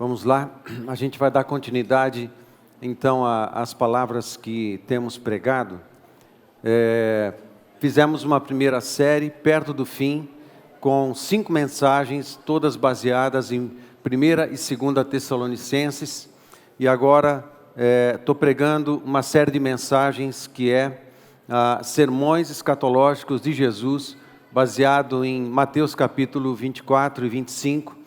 Vamos lá, a gente vai dar continuidade então às palavras que temos pregado. Fizemos uma primeira série perto do fim, com 5 mensagens, todas baseadas em 1ª e 2ª Tessalonicenses, e agora estou pregando uma série de mensagens que sermões escatológicos de Jesus, baseado em Mateus capítulo 24 e 25,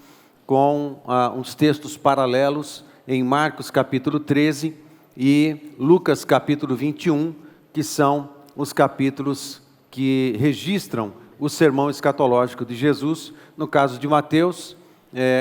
com uns textos paralelos em Marcos capítulo 13 e Lucas capítulo 21, que são os capítulos que registram o sermão escatológico de Jesus. No caso de Mateus,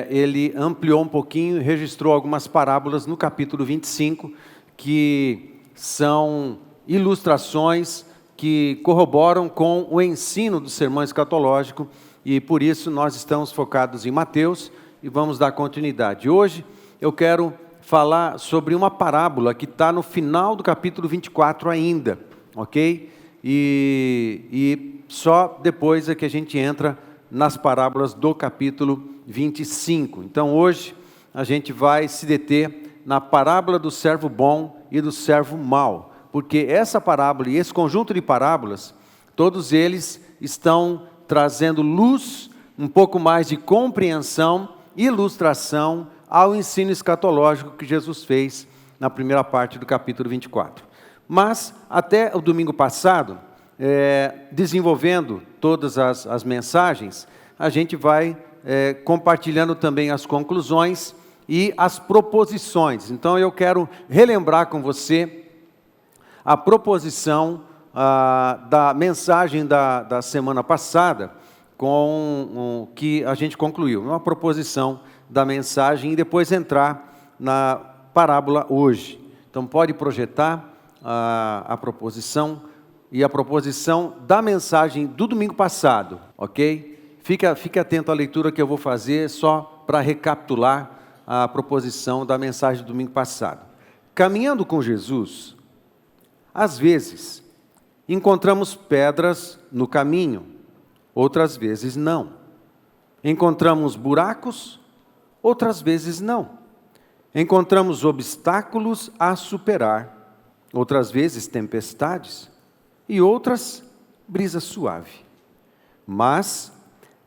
ele ampliou um pouquinho e registrou algumas parábolas no capítulo 25, que são ilustrações que corroboram com o ensino do sermão escatológico, e por isso nós estamos focados em Mateus e vamos dar continuidade. Hoje eu quero falar sobre uma parábola que está no final do capítulo 24 ainda, ok? E só depois é que a gente entra nas parábolas do capítulo 25. Então hoje a gente vai se deter na parábola do servo bom e do servo mau, porque essa parábola e esse conjunto de parábolas, todos eles estão trazendo luz, um pouco mais de compreensão, ilustração ao ensino escatológico que Jesus fez na primeira parte do capítulo 24. Mas, até o domingo passado, desenvolvendo todas as mensagens, a gente vai compartilhando também as conclusões e as proposições. Então, eu quero relembrar com você a proposição da mensagem da semana passada, com que a gente concluiu, uma proposição da mensagem, e depois entrar na parábola hoje. Então pode projetar a proposição e a proposição da mensagem do domingo passado, ok? Fique atento à leitura que eu vou fazer só para recapitular a proposição da mensagem do domingo passado. Caminhando com Jesus, às vezes encontramos pedras no caminho, outras vezes não. Encontramos buracos, outras vezes não. Encontramos obstáculos a superar, outras vezes tempestades, e outras brisa suave. Mas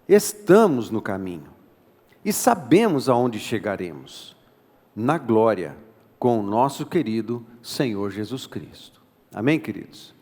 estamos no caminho e sabemos aonde chegaremos, na glória, com o nosso querido Senhor Jesus Cristo. Amém, queridos?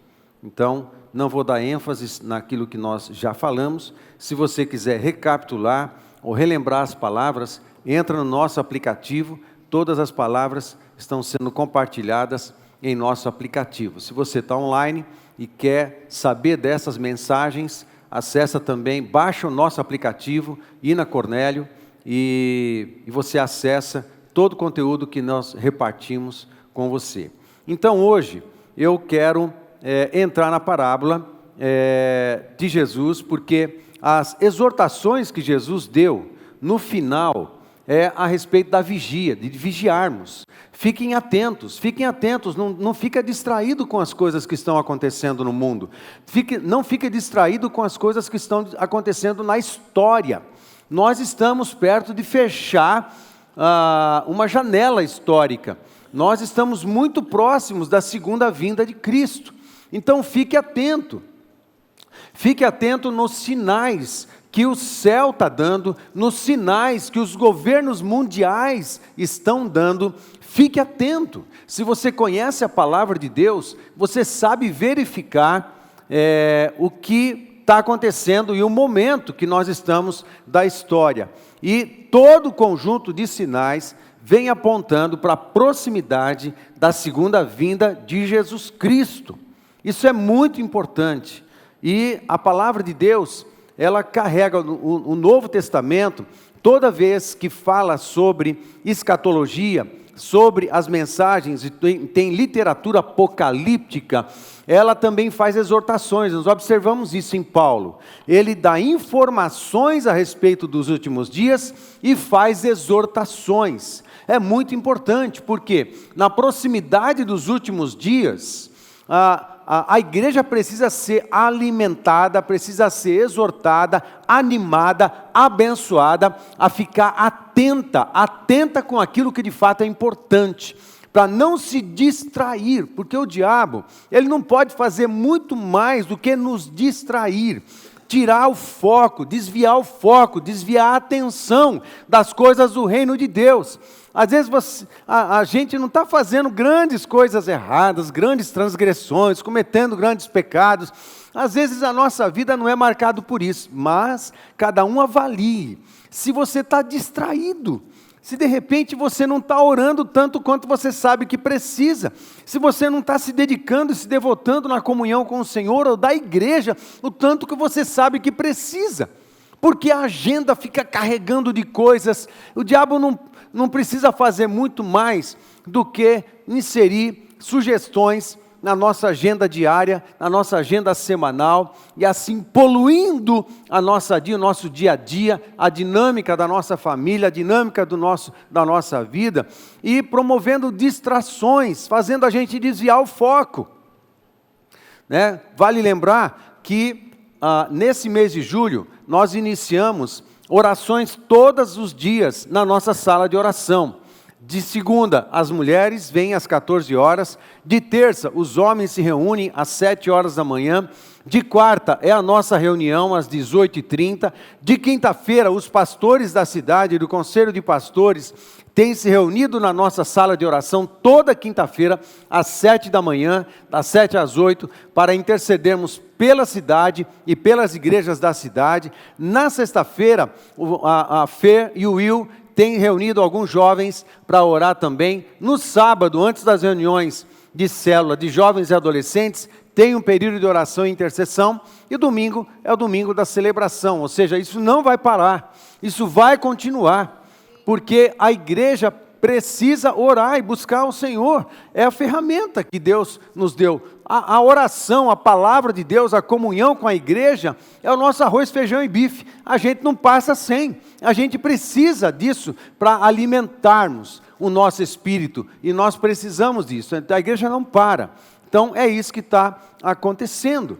Então, não vou dar ênfase naquilo que nós já falamos. Se você quiser recapitular ou relembrar as palavras, entra no nosso aplicativo. Todas as palavras estão sendo compartilhadas em nosso aplicativo. Se você está online e quer saber dessas mensagens, acessa também, baixa o nosso aplicativo, Ina Cornélio, e você acessa todo o conteúdo que nós repartimos com você. Então, hoje, eu quero entrar na parábola de Jesus, porque as exortações que Jesus deu no final a respeito da vigia, de vigiarmos. Fiquem atentos, não fica distraído com as coisas que estão acontecendo no mundo, não fique distraído com as coisas que estão acontecendo na história. Nós estamos perto de fechar uma janela histórica, nós estamos muito próximos da segunda vinda de Cristo. Então fique atento nos sinais que o céu está dando, nos sinais que os governos mundiais estão dando. Fique atento. Se você conhece a palavra de Deus, você sabe verificar o que está acontecendo e o momento que nós estamos da história. E todo o conjunto de sinais vem apontando para a proximidade da segunda vinda de Jesus Cristo. Isso é muito importante, e a palavra de Deus, ela carrega o Novo Testamento, toda vez que fala sobre escatologia, sobre as mensagens, e tem literatura apocalíptica, ela também faz exortações. Nós observamos isso em Paulo. Ele dá informações a respeito dos últimos dias e faz exortações. É muito importante, porque na proximidade dos últimos dias, a igreja precisa ser alimentada, precisa ser exortada, animada, abençoada, a ficar atenta com aquilo que de fato é importante, para não se distrair, porque o diabo, ele não pode fazer muito mais do que nos distrair, tirar o foco, desviar a atenção das coisas do reino de Deus. Às vezes a gente não está fazendo grandes coisas erradas, grandes transgressões, cometendo grandes pecados. Às vezes a nossa vida não é marcada por isso, mas cada um avalie se você está distraído. Se de repente você não está orando tanto quanto você sabe que precisa, se você não está se dedicando e se devotando na comunhão com o Senhor ou da igreja, o tanto que você sabe que precisa, porque a agenda fica carregando de coisas. O diabo não precisa fazer muito mais do que inserir sugestões na nossa agenda diária, na nossa agenda semanal, e assim poluindo o nosso dia a dia, a dinâmica da nossa família, a dinâmica da nossa vida, e promovendo distrações, fazendo a gente desviar o foco. Né? Vale lembrar que nesse mês de julho, nós iniciamos orações todos os dias na nossa sala de oração. De segunda, as mulheres vêm às 14 horas. De terça, os homens se reúnem às 7 horas da manhã. De quarta, é a nossa reunião às 18h30. De quinta-feira, os pastores da cidade, do Conselho de Pastores, têm se reunido na nossa sala de oração toda quinta-feira, às 7 da manhã, das 7 às 8, para intercedermos pela cidade e pelas igrejas da cidade. Na sexta-feira, a Fê e o Will tem reunido alguns jovens para orar também. No sábado, antes das reuniões de célula de jovens e adolescentes, tem um período de oração e intercessão. E domingo é o domingo da celebração, ou seja, isso não vai parar, isso vai continuar, porque a igreja precisa orar e buscar o Senhor. É a ferramenta que Deus nos deu. A oração, a palavra de Deus, a comunhão com a igreja, é o nosso arroz, feijão e bife. A gente não passa sem. A gente precisa disso para alimentarmos o nosso espírito. E nós precisamos disso. A igreja não para. Então é isso que está acontecendo.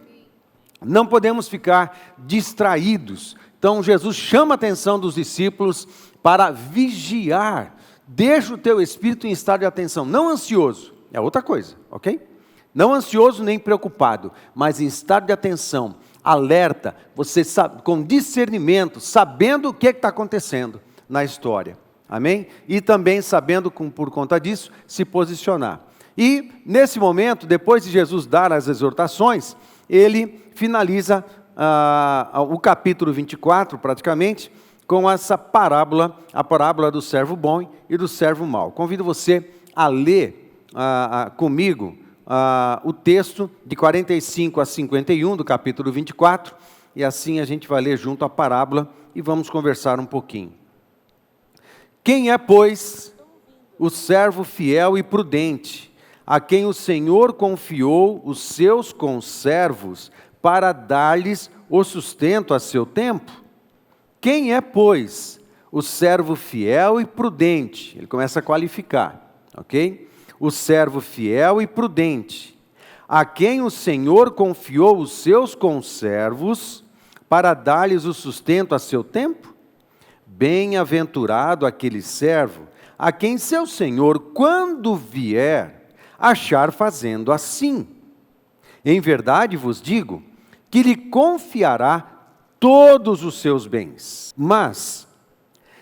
Não podemos ficar distraídos. Então Jesus chama a atenção dos discípulos para vigiar. Deixa o teu espírito em estado de atenção. Não ansioso, é outra coisa, ok? Não ansioso nem preocupado, mas em estado de atenção, alerta, você sabe, com discernimento, sabendo o que está acontecendo na história, amém? E também sabendo, por conta disso, se posicionar. E nesse momento, depois de Jesus dar as exortações, ele finaliza o capítulo 24, praticamente, com essa parábola, a parábola do servo bom e do servo mau. Convido você a ler comigo o texto de 45 a 51 do capítulo 24, e assim a gente vai ler junto a parábola e vamos conversar um pouquinho. Quem é, pois, o servo fiel e prudente, a quem o Senhor confiou os seus conservos para dar-lhes o sustento a seu tempo? Quem é, pois, o servo fiel e prudente? Ele começa a qualificar, ok? O servo fiel e prudente, a quem o Senhor confiou os seus conservos para dar-lhes o sustento a seu tempo? Bem-aventurado aquele servo, a quem seu Senhor, quando vier, achar fazendo assim. Em verdade vos digo, que lhe confiará todos os seus bens. Mas,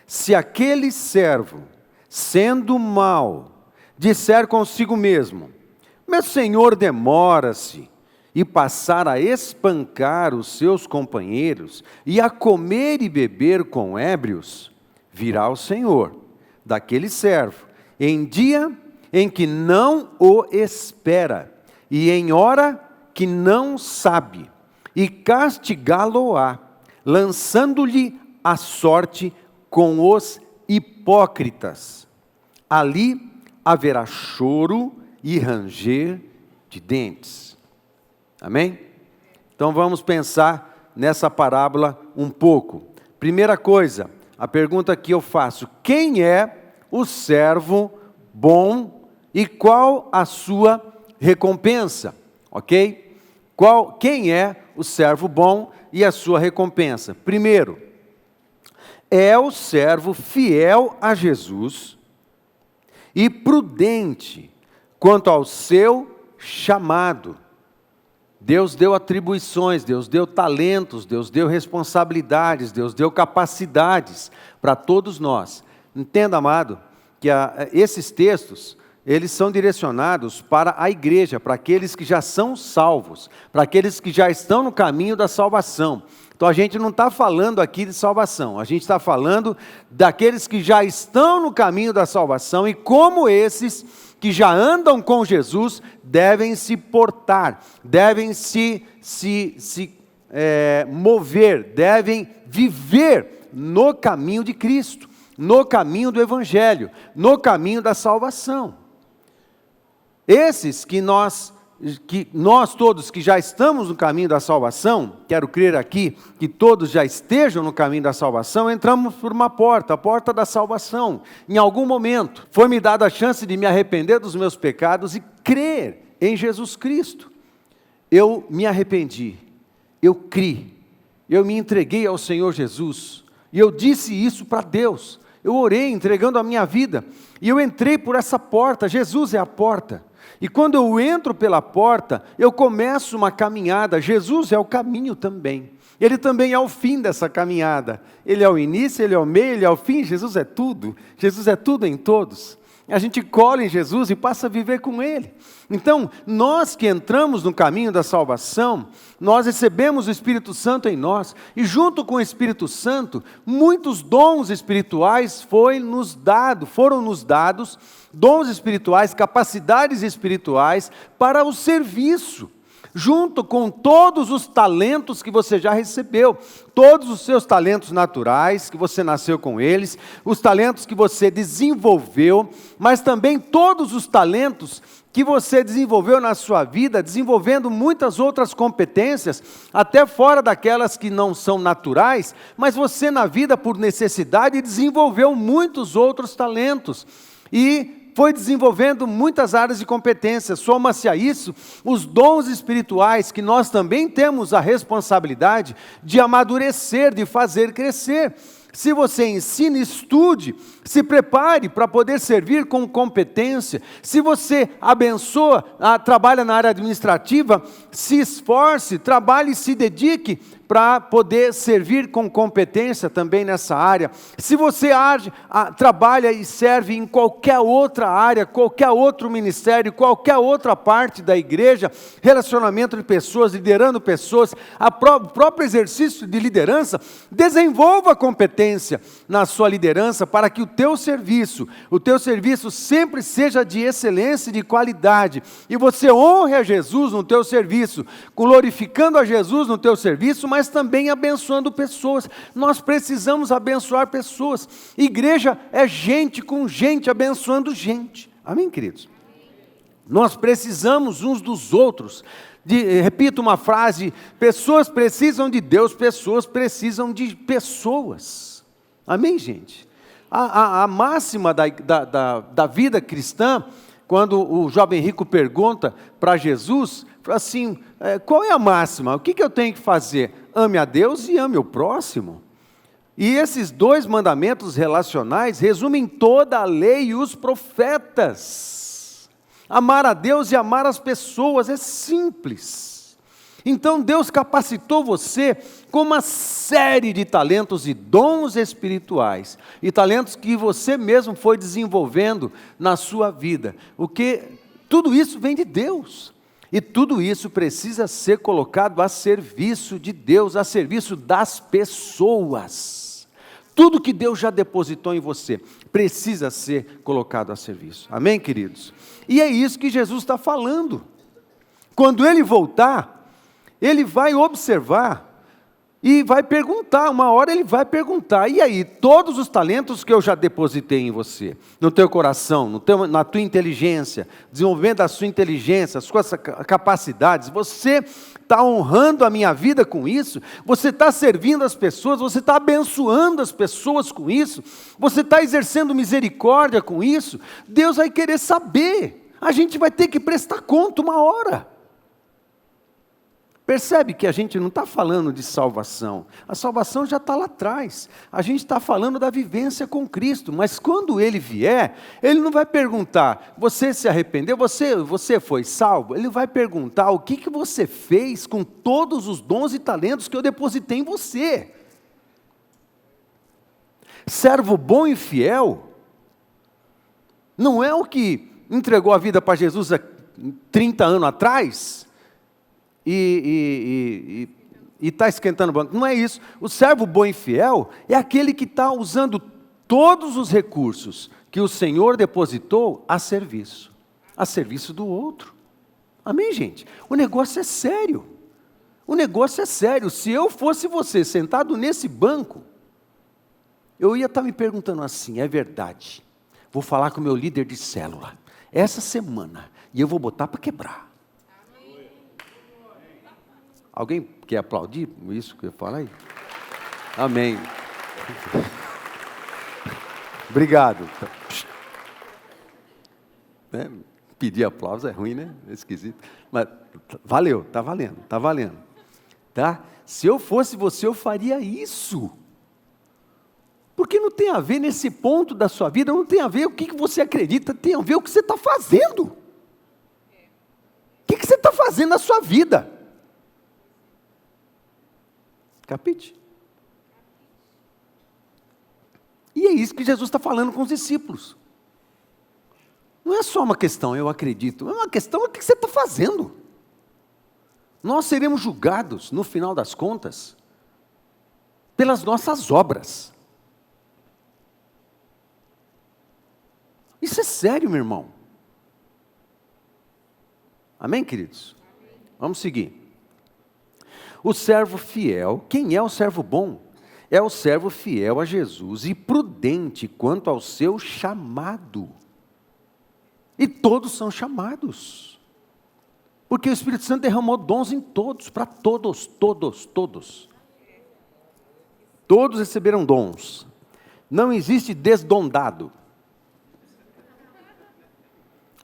se aquele servo, sendo mau, disser consigo mesmo, meu senhor demora-se, e passar a espancar os seus companheiros, e a comer e beber com ébrios, virá o Senhor daquele servo, em dia em que não o espera, e em hora que não sabe, e castigá-lo-á, lançando-lhe a sorte com os hipócritas. Ali haverá choro e ranger de dentes. Amém? Então vamos pensar nessa parábola um pouco. Primeira coisa, a pergunta que eu faço: quem é o servo bom e qual a sua recompensa? Ok? Quem é o servo bom e a sua recompensa? Primeiro, é o servo fiel a Jesus e prudente quanto ao seu chamado. Deus deu atribuições, Deus deu talentos, Deus deu responsabilidades, Deus deu capacidades para todos nós. Entenda, amado, que esses textos, eles são direcionados para a igreja, para aqueles que já são salvos, para aqueles que já estão no caminho da salvação. Então a gente não está falando aqui de salvação, a gente está falando daqueles que já estão no caminho da salvação e como esses que já andam com Jesus devem se portar, devem se mover, devem viver no caminho de Cristo, no caminho do Evangelho, no caminho da salvação. Esses que nós todos que já estamos no caminho da salvação, quero crer aqui que todos já estejam no caminho da salvação, entramos por uma porta, a porta da salvação. Em algum momento, foi-me dada a chance de me arrepender dos meus pecados e crer em Jesus Cristo. Eu me arrependi, eu criei, eu me entreguei ao Senhor Jesus, e eu disse isso para Deus. Eu orei entregando a minha vida, e eu entrei por essa porta. Jesus é a porta. E quando eu entro pela porta, eu começo uma caminhada. Jesus é o caminho também. Ele também é o fim dessa caminhada. Ele é o início, Ele é o meio, Ele é o fim. Jesus é tudo. Jesus é tudo em todos. A gente cola em Jesus e passa a viver com Ele. Então, nós que entramos no caminho da salvação, nós recebemos o Espírito Santo em nós. E junto com o Espírito Santo, muitos dons espirituais foram nos dados, dons espirituais, capacidades espirituais para o serviço, junto com todos os talentos que você já recebeu, todos os seus talentos naturais, que você nasceu com eles, os talentos que você desenvolveu, mas também todos os talentos que você desenvolveu na sua vida, desenvolvendo muitas outras competências, até fora daquelas que não são naturais, mas você na vida por necessidade desenvolveu muitos outros talentos, e foi desenvolvendo muitas áreas de competência. Soma-se a isso os dons espirituais, que nós também temos a responsabilidade de amadurecer, de fazer crescer. Se você ensina, estude, se prepare para poder servir com competência. Se você abençoa, trabalha na área administrativa, se esforce, trabalhe e se dedique para poder servir com competência também nessa área. Se você trabalha e serve em qualquer outra área, qualquer outro ministério, qualquer outra parte da igreja, relacionamento de pessoas, liderando pessoas, o próprio exercício de liderança, desenvolva competência na sua liderança para que o teu serviço sempre seja de excelência e de qualidade, e você honre a Jesus no teu serviço, glorificando a Jesus no teu serviço, mas também abençoando pessoas. Nós precisamos abençoar pessoas. Igreja é gente com gente abençoando gente. Amém, queridos? Nós precisamos uns dos outros. Repito uma frase: pessoas precisam de Deus, pessoas precisam de pessoas. Amém, gente? A máxima da vida cristã, quando o jovem rico pergunta para Jesus, assim, qual é a máxima? O que eu tenho que fazer? Ame a Deus e ame o próximo. E esses dois mandamentos relacionais resumem toda a lei e os profetas. Amar a Deus e amar as pessoas é simples. Então Deus capacitou você com uma série de talentos e dons espirituais, e talentos que você mesmo foi desenvolvendo na sua vida. Tudo isso vem de Deus. E tudo isso precisa ser colocado a serviço de Deus, a serviço das pessoas. Tudo que Deus já depositou em você precisa ser colocado a serviço. Amém, queridos? E é isso que Jesus está falando. Quando Ele voltar, Ele vai observar e vai perguntar, uma hora Ele vai perguntar: e aí, todos os talentos que eu já depositei em você, no teu coração, na tua inteligência, desenvolvimento da sua inteligência, as suas capacidades, você está honrando a minha vida com isso? Você está servindo as pessoas? Você está abençoando as pessoas com isso? Você está exercendo misericórdia com isso? Deus vai querer saber. A gente vai ter que prestar conta uma hora. Percebe que a gente não está falando de salvação. A salvação já está lá atrás. A gente está falando da vivência com Cristo. Mas quando Ele vier, Ele não vai perguntar, você se arrependeu? Você foi salvo? Ele vai perguntar, o que você fez com todos os dons e talentos que eu depositei em você? Servo bom e fiel, não é o que entregou a vida para Jesus há 30 anos atrás? E está esquentando o banco. Não é isso. O servo bom e fiel é aquele que está usando todos os recursos que o Senhor depositou a serviço do outro. Amém, gente? O negócio é sério. O negócio é sério. Se eu fosse você sentado nesse banco, eu ia estar me perguntando assim, é verdade, vou falar com o meu líder de célula essa semana e eu vou botar para quebrar. Alguém quer aplaudir isso que eu falei? Amém. Obrigado. Pedir aplauso é ruim, né? É esquisito. Mas valeu, está valendo, está valendo. Tá? Se eu fosse você, eu faria isso. Porque não tem a ver nesse ponto da sua vida, não tem a ver o que você acredita, tem a ver o que você está fazendo. O que você está fazendo na sua vida? Capite? E é isso que Jesus está falando com os discípulos. Não é só uma questão, eu acredito, é uma questão, o que você está fazendo? Nós seremos julgados, no final das contas, pelas nossas obras. Isso é sério, meu irmão. Amém, queridos? Vamos seguir. O servo fiel, quem é o servo bom? É o servo fiel a Jesus e prudente quanto ao seu chamado. E todos são chamados. Porque o Espírito Santo derramou dons em todos, para todos. Todos receberam dons. Não existe desdondado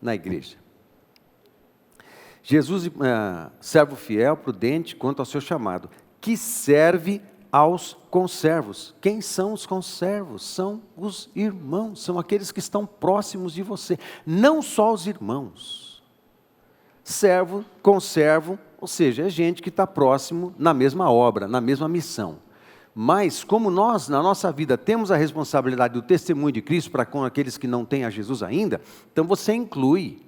na igreja. Jesus, servo fiel, prudente quanto ao seu chamado, que serve aos conservos. Quem são os conservos? São os irmãos, são aqueles que estão próximos de você, não só os irmãos. Servo, conservo, ou seja, é gente que está próximo na mesma obra, na mesma missão. Mas como nós, na nossa vida, temos a responsabilidade do testemunho de Cristo para com aqueles que não têm a Jesus ainda, então você inclui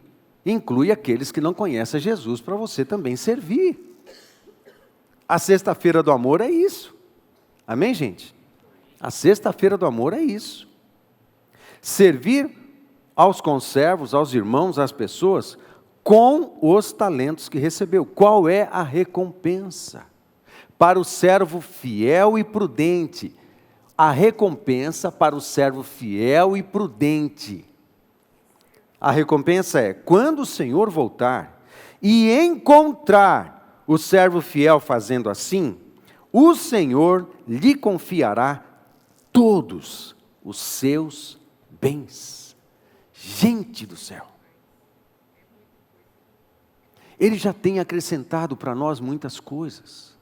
aqueles que não conhecem a Jesus para você também servir. A sexta-feira do amor é isso. Amém, gente? A sexta-feira do amor é isso. Servir aos conservos, aos irmãos, às pessoas, com os talentos que recebeu. Qual é a recompensa? Para o servo fiel e prudente. A recompensa para o servo fiel e prudente. A recompensa é, quando o Senhor voltar e encontrar o servo fiel fazendo assim, o Senhor lhe confiará todos os seus bens. Gente do céu! Ele já tem acrescentado para nós muitas coisas.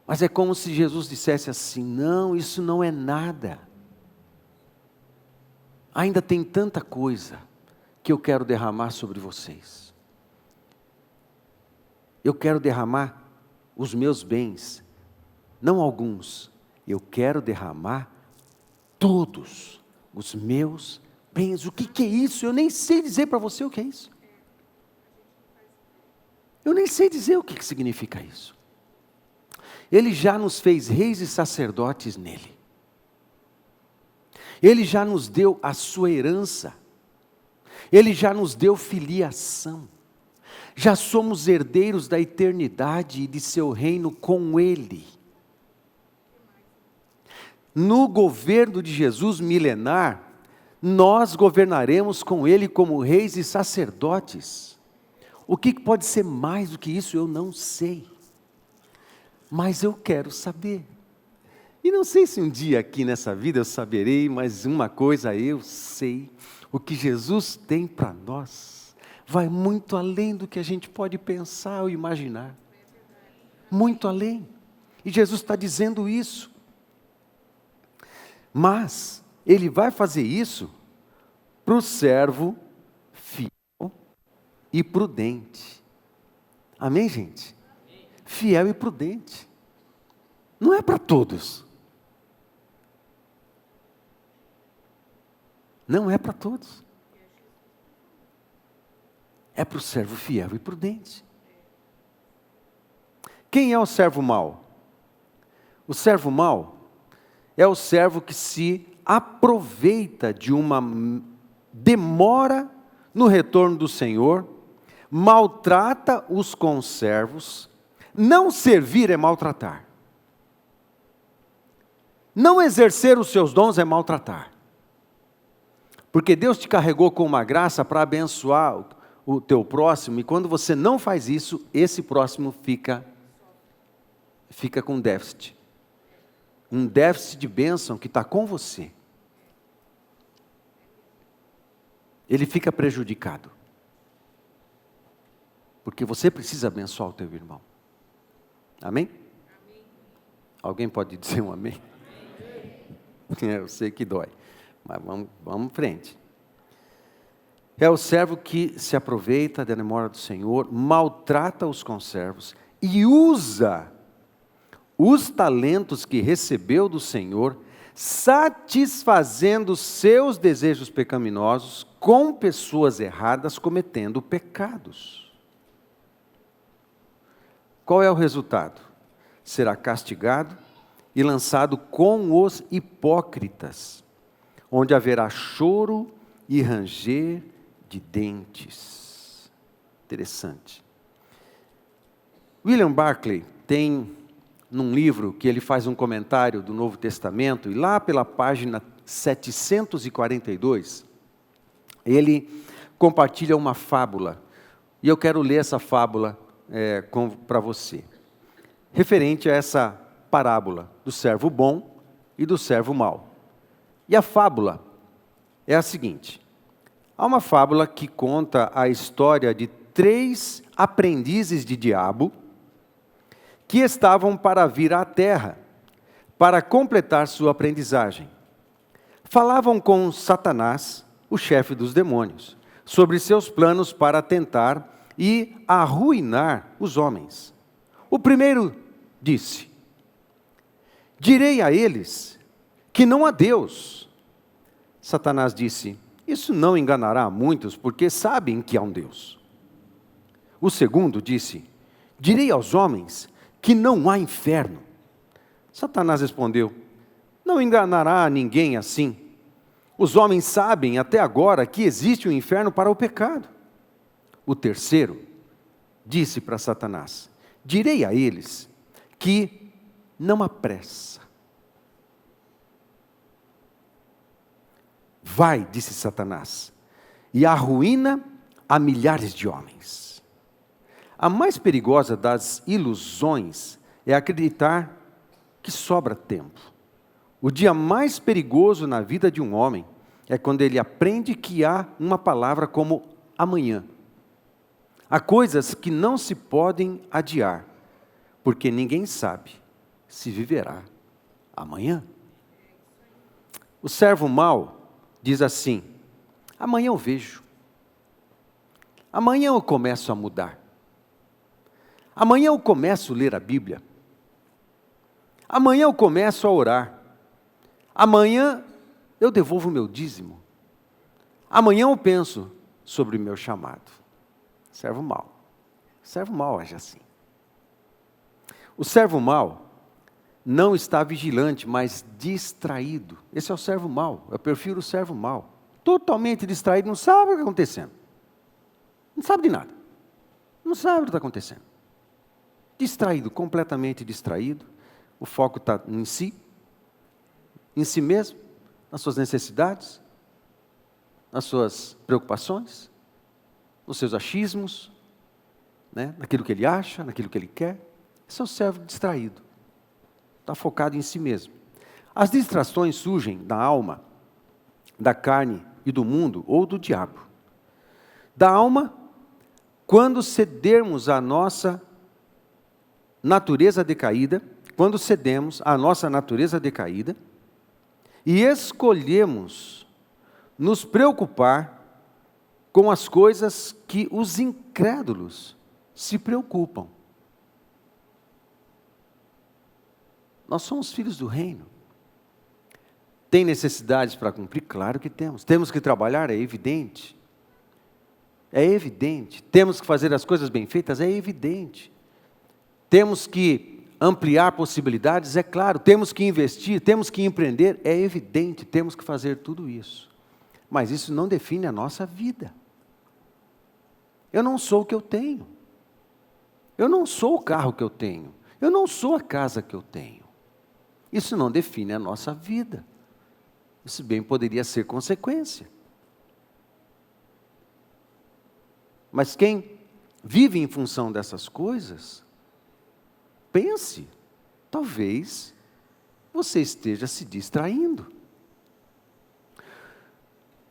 Mas é como se Jesus dissesse assim, não, isso não é nada. Ainda tem tanta coisa que eu quero derramar sobre vocês. Eu quero derramar os meus bens, não alguns, eu quero derramar todos os meus bens. O que é isso? Eu nem sei dizer para você o que é isso. Eu nem sei dizer o que significa isso. Ele já nos fez reis e sacerdotes nele. Ele já nos deu a sua herança. Ele já nos deu filiação. Já somos herdeiros da eternidade e de seu reino com Ele. No governo de Jesus milenar, nós governaremos com Ele como reis e sacerdotes. O que pode ser mais do que isso, eu não sei. Mas eu quero saber. E não sei se um dia aqui nessa vida eu saberei, mas uma coisa eu sei. O que Jesus tem para nós vai muito além do que a gente pode pensar ou imaginar. muito além. E Jesus está dizendo isso. Mas Ele vai fazer isso para o servo fiel e prudente. Amém, gente? Fiel e prudente. Não é para todos. Não é para todos. É para o servo fiel e prudente. Quem é o servo mau? O servo mau é o servo que se aproveita de uma demora no retorno do Senhor, maltrata os conservos. Não servir é maltratar. Não exercer os seus dons é maltratar. Porque Deus te carregou com uma graça para abençoar o teu próximo, e quando você não faz isso, esse próximo fica com déficit. Um déficit de bênção que está com você. Ele fica prejudicado. Porque você precisa abençoar o teu irmão. Amém? Amém. Alguém pode dizer um amém? Amém. Eu sei que dói. Mas vamos em frente. É o servo que se aproveita da demora do Senhor, maltrata os conservos e usa os talentos que recebeu do Senhor, satisfazendo seus desejos pecaminosos com pessoas erradas cometendo pecados. Qual é o resultado? Será castigado e lançado com os hipócritas, onde haverá choro e ranger de dentes. Interessante. William Barclay tem, num livro que ele faz um comentário do Novo Testamento, e lá pela página 742, ele compartilha uma fábula, e eu quero ler essa fábula para você, referente a essa parábola do servo bom e do servo mau. E a fábula é a seguinte: há uma fábula que conta a história de 3 aprendizes de diabo que estavam para vir à terra para completar sua aprendizagem. Falavam com Satanás, o chefe dos demônios, sobre seus planos para tentar e arruinar os homens. O primeiro disse: direi a eles que não há Deus. Satanás disse: isso não enganará a muitos, porque sabem que há um Deus. O segundo disse: direi aos homens que não há inferno. Satanás respondeu: não enganará a ninguém assim. Os homens sabem até agora que existe um inferno para o pecado. O terceiro disse para Satanás: direi a eles que não há pressa. Vai, disse Satanás, e arruína a milhares de homens. A mais perigosa das ilusões é acreditar que sobra tempo. O dia mais perigoso na vida de um homem é quando ele aprende que há uma palavra como amanhã. Há coisas que não se podem adiar, porque ninguém sabe se viverá amanhã. O servo mau diz assim: amanhã eu vejo. Amanhã eu começo a mudar. Amanhã eu começo a ler a Bíblia. Amanhã eu começo a orar. Amanhã eu devolvo o meu dízimo. Amanhã eu penso sobre o meu chamado. Servo mau. Servo mau age assim. O servo mau não está vigilante, mas distraído. Esse é o servo mau. Eu prefiro o servo mau. Totalmente distraído, não sabe o que está acontecendo. Não sabe de nada. Não sabe o que está acontecendo. Distraído, completamente distraído. O foco está em si mesmo, nas suas necessidades, nas suas preocupações, nos seus achismos, naquilo que ele acha, naquilo que ele quer. Esse é o servo distraído. Está focado em si mesmo. As distrações surgem da alma, da carne e do mundo, ou do diabo. Da alma, quando cedermos a nossa natureza decaída, quando cedemos à nossa natureza decaída e escolhemos nos preocupar com as coisas que os incrédulos se preocupam. Nós somos filhos do reino. Tem necessidades para cumprir? Claro que temos. Temos que trabalhar? É evidente. É evidente. Temos que fazer as coisas bem feitas? É evidente. Temos que ampliar possibilidades? É claro. Temos que investir? Temos que empreender? É evidente. Temos que fazer tudo isso. Mas isso não define a nossa vida. Eu não sou o que eu tenho. Eu não sou o carro que eu tenho. Eu não sou a casa que eu tenho. Isso não define a nossa vida. Isso bem poderia ser consequência. Mas quem vive em função dessas coisas, pense, talvez você esteja se distraindo.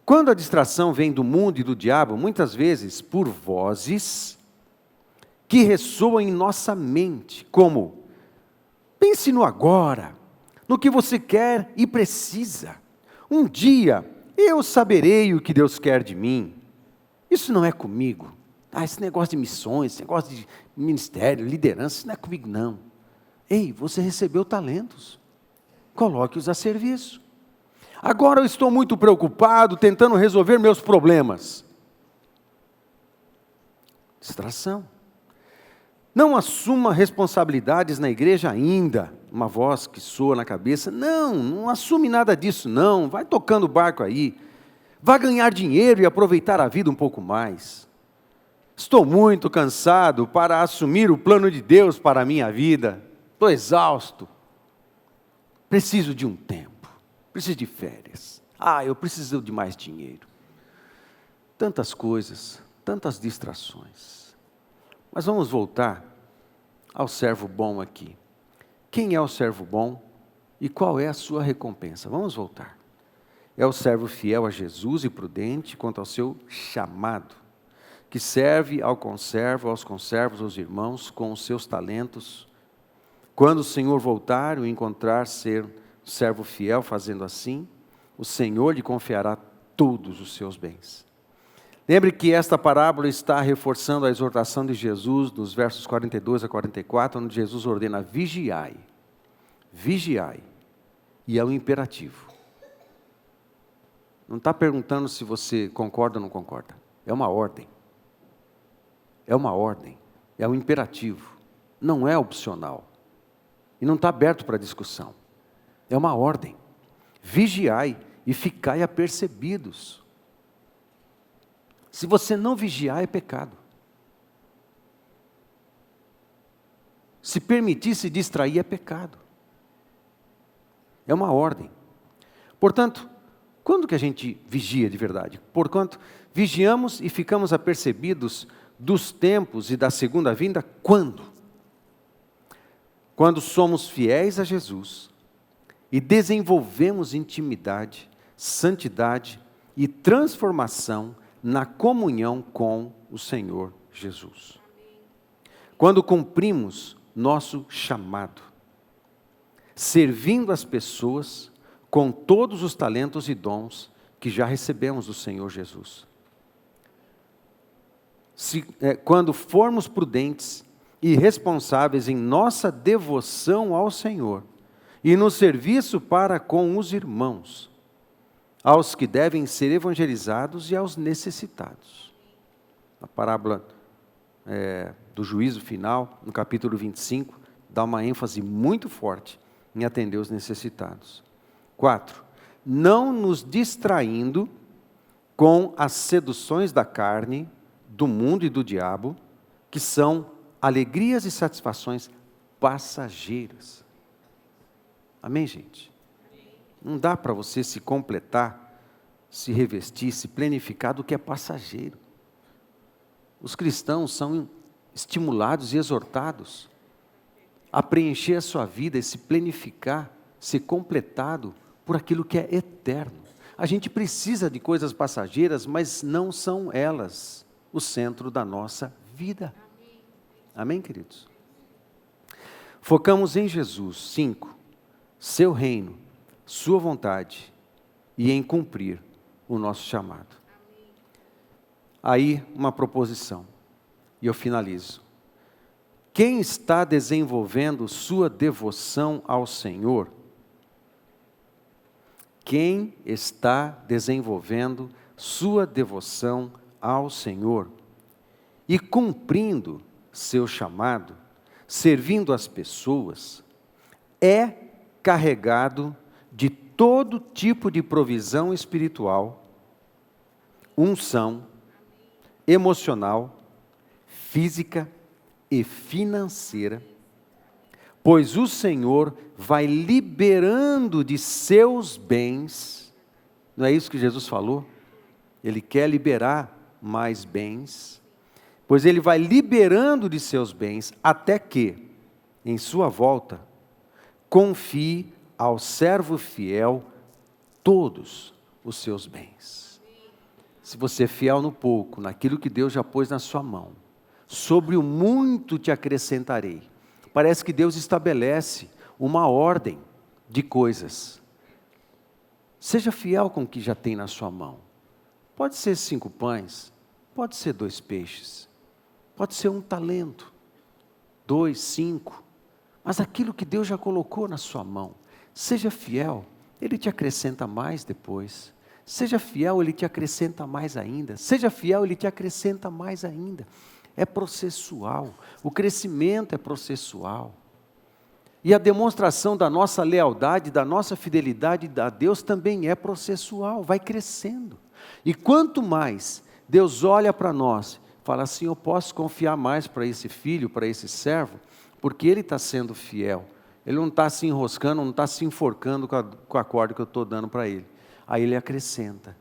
Quando a distração vem do mundo e do diabo, muitas vezes por vozes que ressoam em nossa mente, como: pense no agora, no que você quer e precisa. Um dia eu saberei o que Deus quer de mim. Isso não é comigo. Esse negócio de missões, esse negócio de ministério, liderança, isso não é comigo não. Ei, você recebeu talentos. Coloque-os a serviço. Agora eu estou muito preocupado, tentando resolver meus problemas. Distração. Não assuma responsabilidades na igreja ainda. Uma voz que soa na cabeça. Não assume nada disso não. Vai tocando o barco aí. Vá ganhar dinheiro e aproveitar a vida um pouco mais. Estou muito cansado para assumir o plano de Deus para a minha vida. Estou exausto. Preciso de um tempo. Preciso de férias. Eu preciso de mais dinheiro. Tantas coisas, tantas distrações. Mas vamos voltar ao servo bom aqui. Quem é o servo bom e qual é a sua recompensa? Vamos voltar. É o servo fiel a Jesus e prudente quanto ao seu chamado, que serve ao conservo, aos conservos, aos irmãos, com os seus talentos. Quando o Senhor voltar e o encontrar ser servo fiel fazendo assim, o Senhor lhe confiará todos os seus bens. Lembre que esta parábola está reforçando a exortação de Jesus, nos versos 42 a 44, onde Jesus ordena: vigiai, vigiai, e é um imperativo. Não está perguntando se você concorda ou não concorda, é uma ordem. É uma ordem, é um imperativo, não é opcional. E não está aberto para discussão, é uma ordem. Vigiai e ficai apercebidos. Se você não vigiar, é pecado. Se permitir se distrair, é pecado. É uma ordem. Portanto, quando que a gente vigia de verdade? Porquanto vigiamos e ficamos apercebidos dos tempos e da segunda vinda, quando? Quando somos fiéis a Jesus e desenvolvemos intimidade, santidade e transformação na comunhão com o Senhor Jesus. Quando cumprimos nosso chamado, servindo as pessoas com todos os talentos e dons que já recebemos do Senhor Jesus. Quando formos prudentes e responsáveis em nossa devoção ao Senhor e no serviço para com os irmãos, aos que devem ser evangelizados e aos necessitados. A parábola do juízo final, no capítulo 25, dá uma ênfase muito forte em atender os necessitados. 4. Não nos distraindo com as seduções da carne, do mundo e do diabo, que são alegrias e satisfações passageiras. Amém, gente? Não dá para você se completar, se revestir, se planificar do que é passageiro. Os cristãos são estimulados e exortados a preencher a sua vida e se planificar, ser completado por aquilo que é eterno. A gente precisa de coisas passageiras, mas não são elas o centro da nossa vida. Amém, queridos? Focamos em Jesus. 5, seu reino, sua vontade e em cumprir o nosso chamado. Aí, uma proposição, e eu finalizo. Quem está desenvolvendo sua devoção ao Senhor? Quem está desenvolvendo sua devoção ao Senhor e cumprindo seu chamado, servindo as pessoas, é carregado de todo tipo de provisão espiritual, unção, emocional, física e financeira, pois o Senhor vai liberando de seus bens. Não é isso que Jesus falou? Ele quer liberar mais bens, pois Ele vai liberando de seus bens, até que, em sua volta, confie ao servo fiel todos os seus bens. Se você é fiel no pouco, naquilo que Deus já pôs na sua mão, sobre o muito te acrescentarei. Parece que Deus estabelece uma ordem de coisas. Seja fiel com o que já tem na sua mão. Pode ser 5 pães, pode ser 2 peixes, pode ser 1 talento, 2, 5, mas aquilo que Deus já colocou na sua mão, seja fiel, Ele te acrescenta mais depois. Seja fiel, Ele te acrescenta mais ainda. Seja fiel, Ele te acrescenta mais ainda. É processual, o crescimento é processual. E a demonstração da nossa lealdade, da nossa fidelidade a Deus também é processual, vai crescendo. E quanto mais Deus olha para nós, fala assim, eu posso confiar mais para esse filho, para esse servo, porque ele está sendo fiel. Ele não está se enroscando, não está se enforcando com a corda que eu estou dando para ele. Aí ele acrescenta.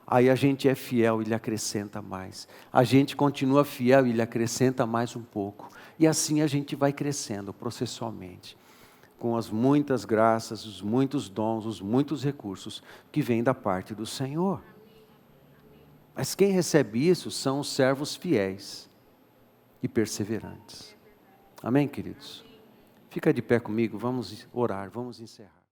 Aí a gente é fiel e ele acrescenta mais. A gente continua fiel e ele acrescenta mais um pouco. E assim a gente vai crescendo processualmente. Com as muitas graças, os muitos dons, os muitos recursos que vêm da parte do Senhor. Mas quem recebe isso são os servos fiéis e perseverantes. Amém, queridos? Fica de pé comigo, vamos orar, vamos encerrar.